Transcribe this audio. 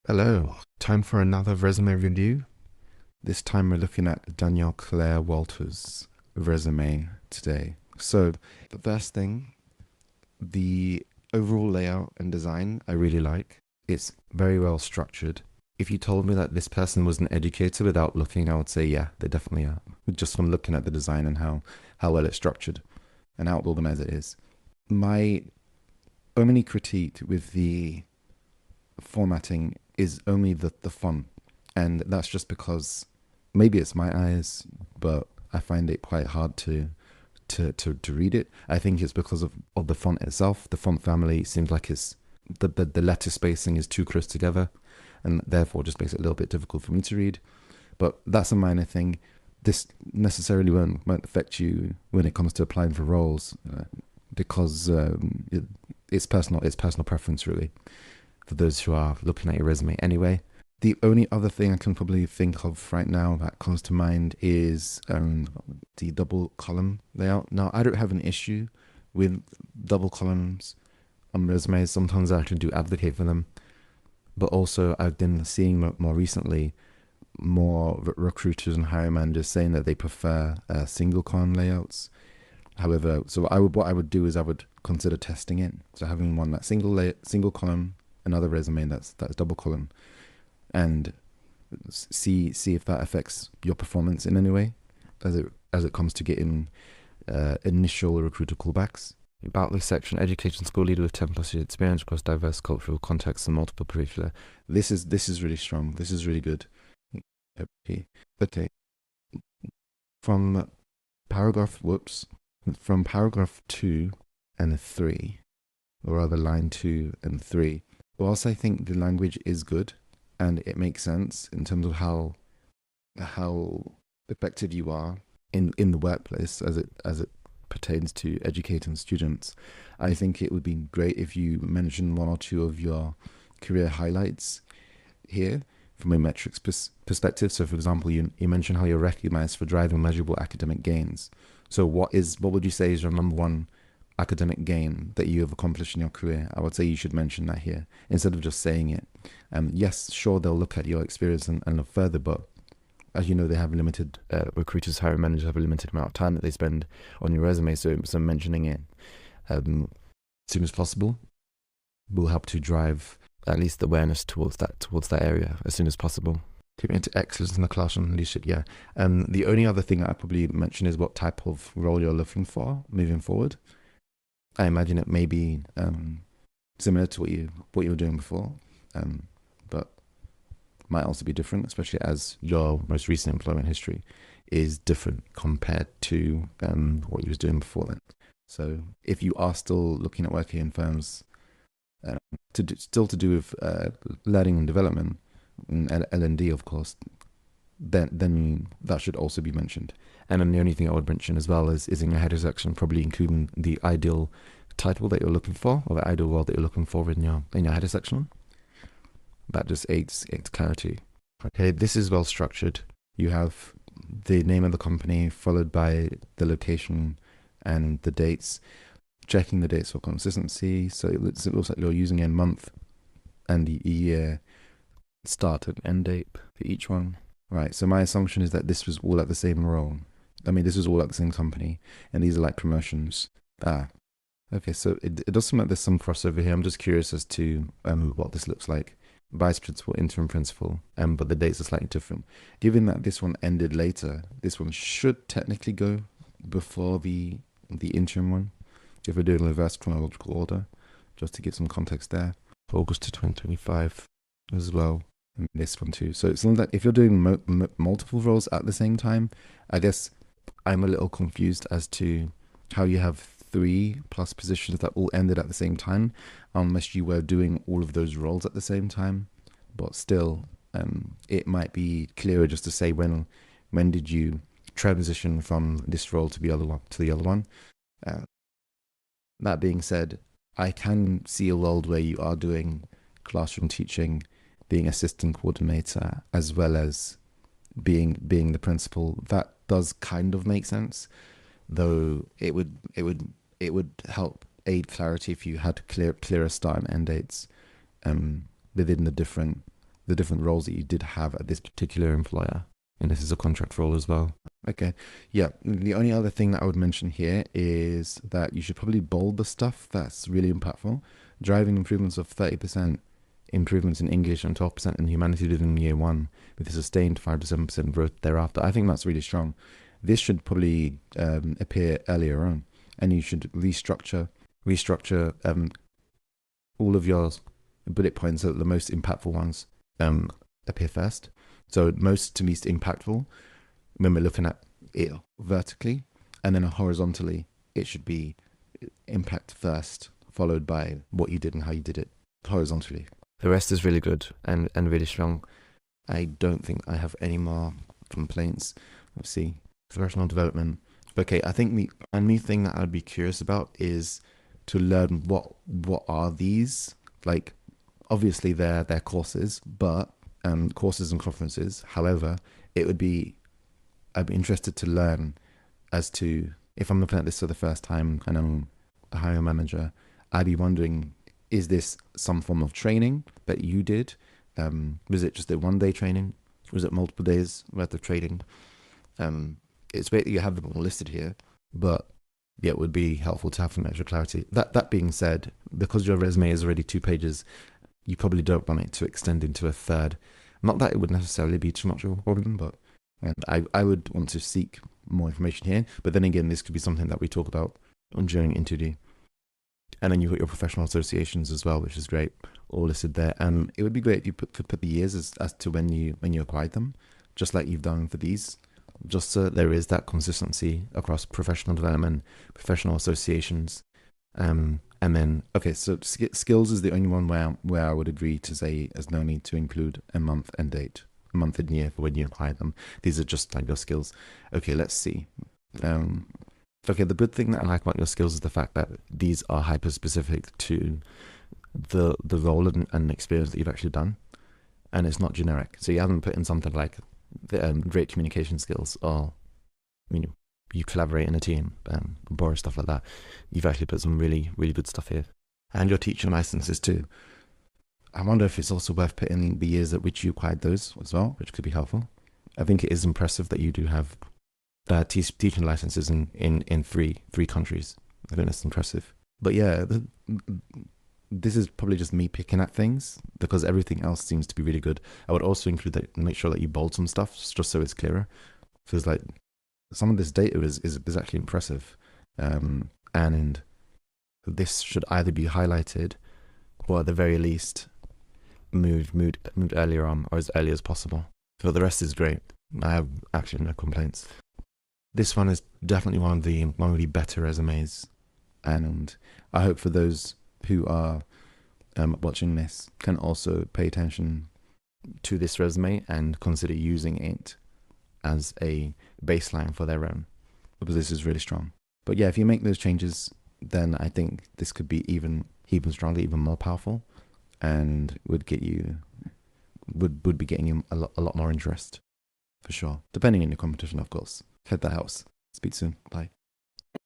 Hello, time for another resume review. This time we're looking at Danielle Claire Walters' resume today. So, the first thing, the overall layout and design I really like. It's very well structured. If you told me that this person was an educator without looking, I would say, yeah, they definitely are. Just from looking at the design and how well it's structured and how organized it is. My only critique with the formatting is only the font. And that's just because maybe it's my eyes, but I find it quite hard to read it. I think it's because of the font itself. The font family seems like it's the letter spacing is too close together, and therefore just makes it a little bit difficult for me to read. But that's a minor thing. This necessarily won't affect you when it comes to applying for roles, because it's personal preference really for those who are looking at your resume anyway. The only other thing I can probably think of right now that comes to mind is the double column layout. Now, I don't have an issue with double columns on resumes. Sometimes I actually do advocate for them. But also, I've been seeing more recently more recruiters and hiring managers saying that they prefer single column layouts. However, so what I would do is I would consider testing it. So having one that's single column, another resume that's double column, and see if that affects your performance in any way as it comes to getting initial recruiter callbacks. About this section, education school leader with 10 plus years experience across diverse cultural contexts and multiple curricula. This is really strong. This is really good. Okay. From from paragraph 2 and 3, or rather line 2 and 3, whilst I think the language is good and it makes sense in terms of how effective you are in the workplace as it pertains to educating students, I think it would be great if you mention one or two of your career highlights here from a metrics perspective. So, for example, you mentioned how you're recognized for driving measurable academic gains. So, what would you say is your number one academic gain that you have accomplished in your career? I would say you should mention that here instead of just saying it. Yes, sure, they'll look at your experience and look further, but as you know, they have limited recruiters, hiring managers have a limited amount of time that they spend on your resume. So mentioning it as soon as possible will help to drive at least awareness towards that area as soon as possible. Committing to excellence in the classroom leadership, yeah. The only other thing I'd probably mention is what type of role you're looking for moving forward. I imagine it may be similar to what you were doing before, but might also be different, especially as your most recent employment history is different compared to what you was doing before then. So if you are still looking at working in firms still to do with learning and development, L&D of course, then that should also be mentioned. And then the only thing I would mention as well is in your header section, probably including the ideal title that you're looking for, or the ideal role that you're looking for in your header section. That just aids clarity. Okay, this is well structured. You have the name of the company followed by the location and the dates. Checking the dates for consistency. So it looks like you're using a month and the year start and end date for each one. Right, so my assumption is that this was all at the same role. This was all at the same company, and these are like promotions. Okay, so it does seem like there's some crossover here. I'm just curious as to what this looks like. Vice principal, interim principal, but the dates are slightly different. Given that this one ended later, this one should technically go before the interim one, if we're doing reverse chronological order, just to give some context there. August to 2025 as well. And this one too. So it's like if you're doing multiple roles at the same time, I guess I'm a little confused as to how you have 3+ positions that all ended at the same time, unless you were doing all of those roles at the same time. But still, it might be clearer just to say when did you transition from this role to the other one. That being said, I can see a world where you are doing classroom teaching, being assistant coordinator, as well as being the principal. That does kind of make sense, though it would help aid clarity if you had clearer start and end dates within the different the different roles that you did have at this particular employer. And this is a contract role as well. Okay. Yeah. The only other thing that I would mention here is that you should probably bold the stuff that's really impactful. Driving improvements of 30% improvements in English and 12% in humanities within year one, with a sustained 5 to 7% growth thereafter. I think that's really strong. This should probably appear earlier on, and you should restructure all of your bullet points so that the most impactful ones appear first. So most to least impactful when we're looking at it vertically, and then horizontally, it should be impact first, followed by what you did and how you did it horizontally. The rest is really good and really strong. I don't think I have any more complaints. Let's see. Professional development. Okay, I think the only thing that I'd be curious about is to learn what are these. Like, obviously they're courses, but courses and conferences. However, I'd be interested to learn as to, if I'm looking at this for the first time and I'm a hiring manager, I'd be wondering, is this some form of training that you did? Was it just a 1-day training? Was it multiple days worth of training? It's great that you have them all listed here, but yeah, it would be helpful to have some extra clarity. That being said, because your resume is already 2 pages, you probably don't want it to extend into a third. Not that it would necessarily be too much of a problem, but I would want to seek more information here. But then again, this could be something that we talk about during interview. And then you've got your professional associations as well, which is great, all listed there. And it would be great if you could put the years as to when you acquired them, just like you've done for these, just so there is that consistency across professional development, professional associations. And then, okay, so skills is the only one where I would agree to say there's no need to include a month and date, a month and year for when you acquire them. These are just like your skills. Okay, let's see. Okay, the good thing that I like about your skills is the fact that these are hyper-specific to the role and experience that you've actually done, and it's not generic. So you haven't put in something like the great communication skills, or you collaborate in a team, or stuff like that. You've actually put some really, really good stuff here. And your teaching licenses too. I wonder if it's also worth putting in the years at which you acquired those as well, which could be helpful. I think it is impressive that you do have teaching licenses in three countries. I think that's impressive. But yeah, this is probably just me picking at things because everything else seems to be really good. I would also include that, make sure that you bold some stuff just so it's clearer. Feels like some of this data is actually impressive, and this should either be highlighted or at the very least moved earlier on or as early as possible. So the rest is great. I have actually no complaints. This one is definitely one of the better resumes, and I hope for those who are watching this can also pay attention to this resume and consider using it as a baseline for their own, because this is really strong. But yeah, if you make those changes, then I think this could be even stronger, even more powerful, and would be getting you a lot more interest, for sure, depending on your competition, of course. Hope that helps. Speak soon. Bye.